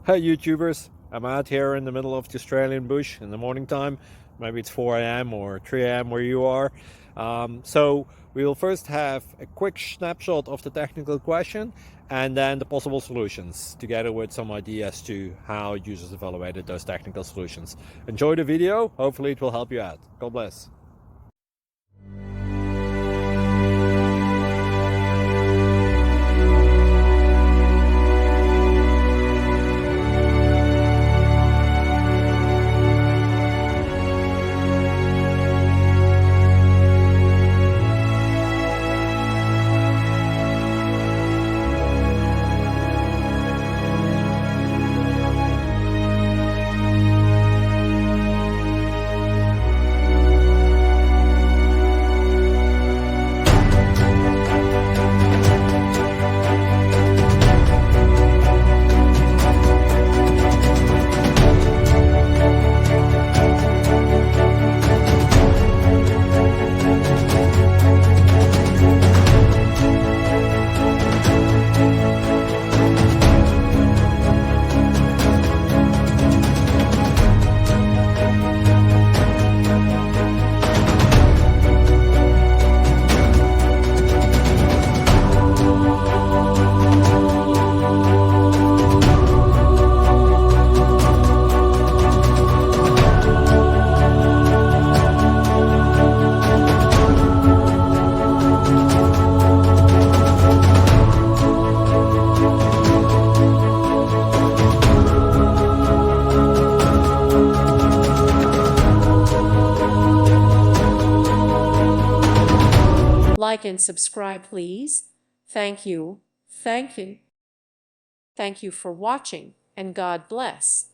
Hey YouTubers, I'm out here in the middle of the Australian bush in the morning time. Maybe it's 4 a.m. or 3 a.m. where you are. So we will first have a quick snapshot of the technical question and then the possible solutions, together with some ideas to how users evaluated those technical solutions. Enjoy the video, hopefully it will help you out. God bless. Like and subscribe, please. Thank you. Thank you. Thank you for watching, and God bless.